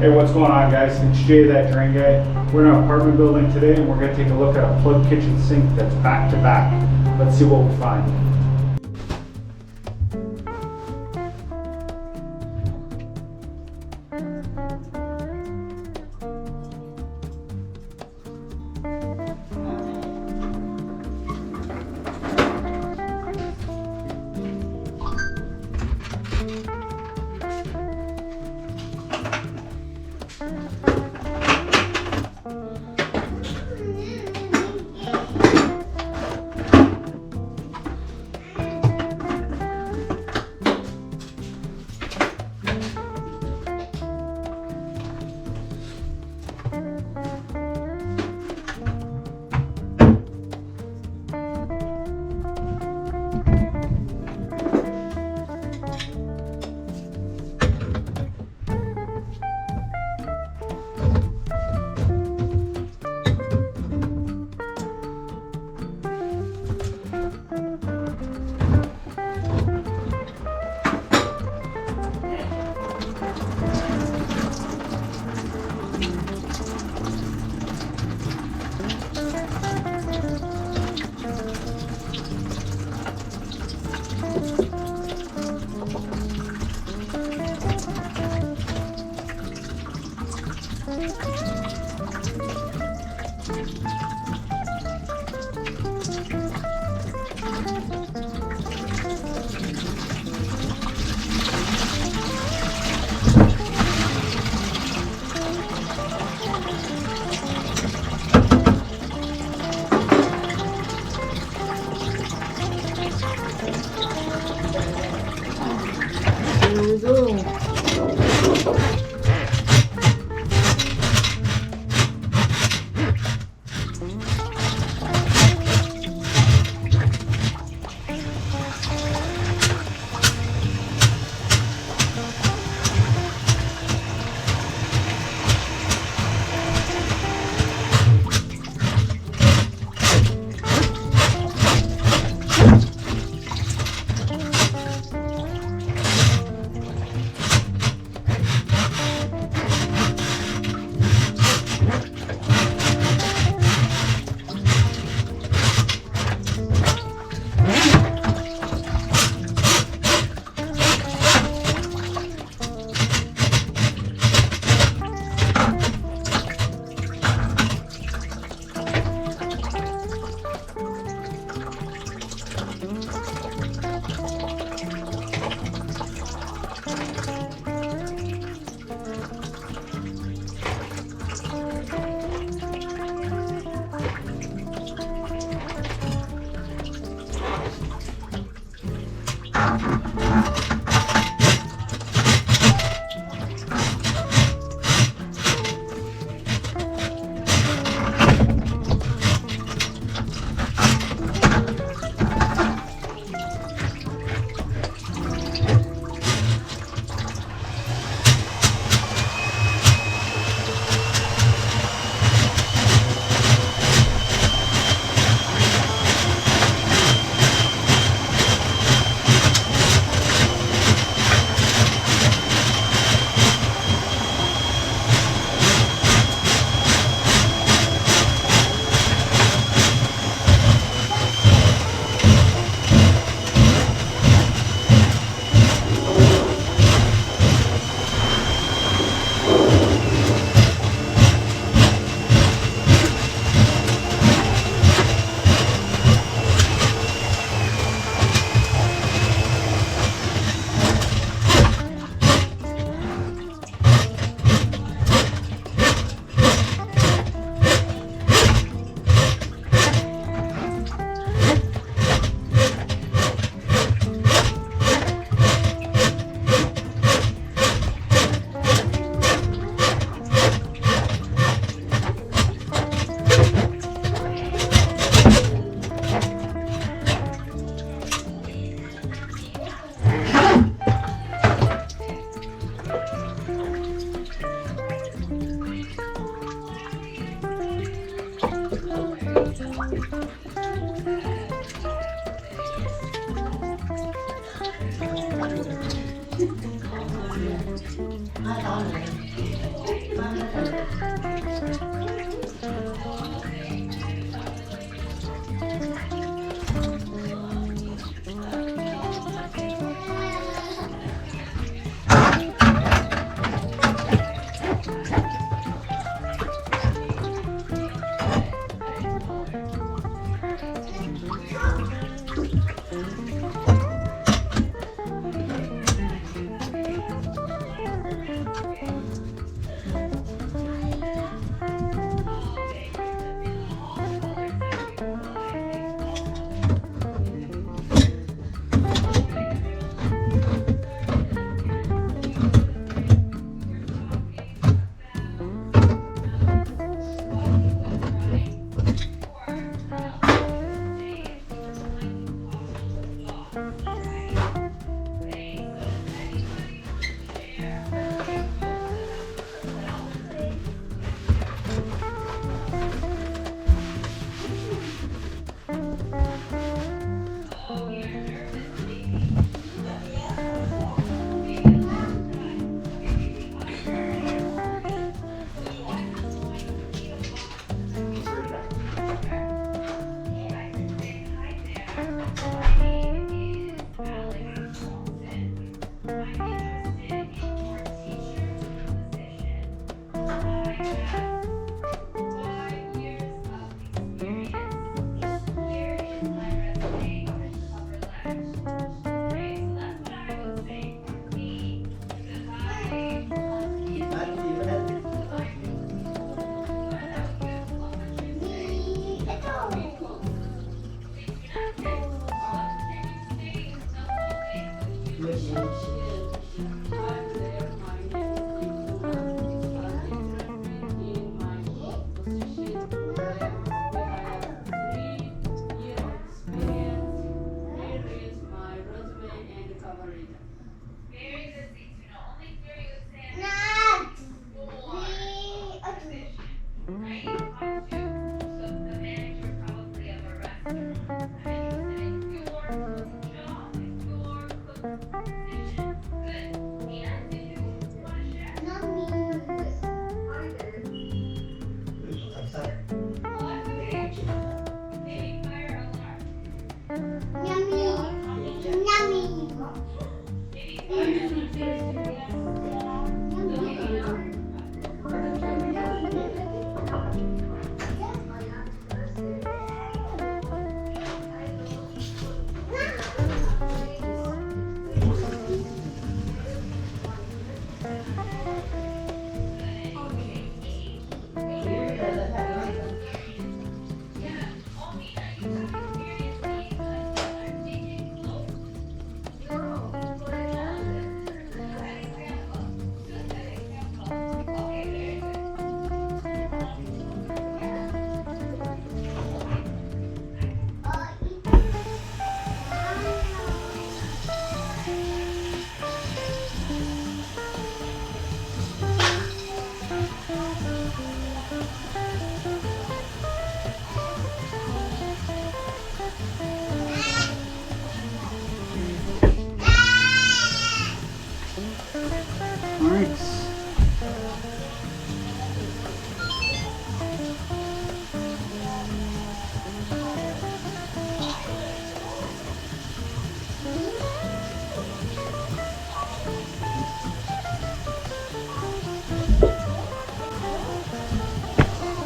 Hey, what's going on, guys? It's Jay, that drain guy. We're in an apartment building today and we're going to take a look at a plug kitchen sink that's back to back. Let's see what we find.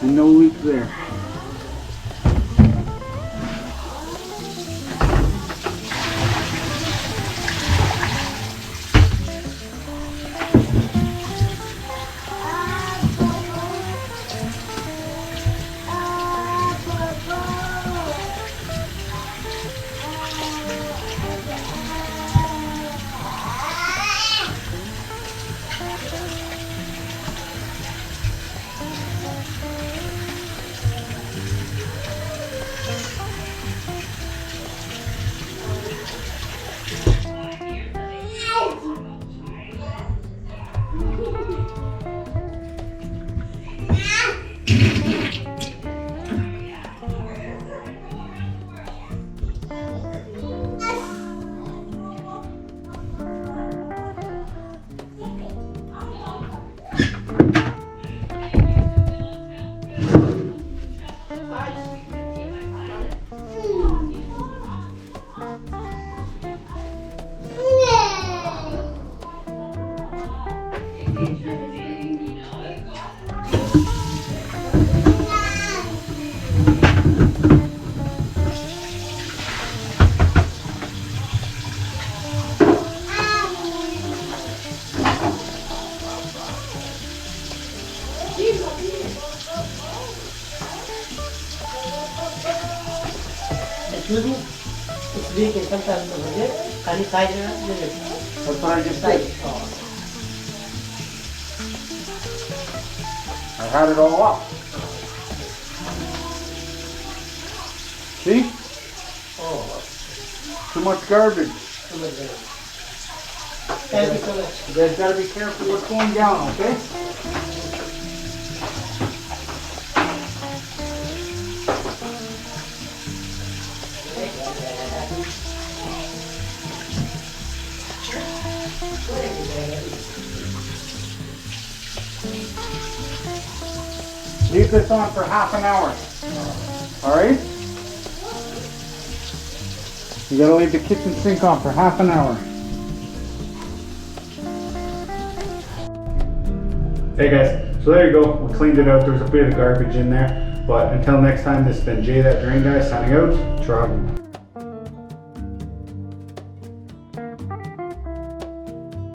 And no leak there. sometimes legit. Can you tighten it up? Legit. That's what I just Tight. did. Oh. I had it all up. See? Oh. Too much garbage. Too much there. Thank you so much. You guys gotta be careful what's going down, okay? Leave this on for half an hour. Alright? You gotta leave the kitchen sink on for half an hour. Hey guys, so there you go. We cleaned it out. There was a bit of garbage in there. But until next time, this has been Jay That Drain Guy signing out. Trog.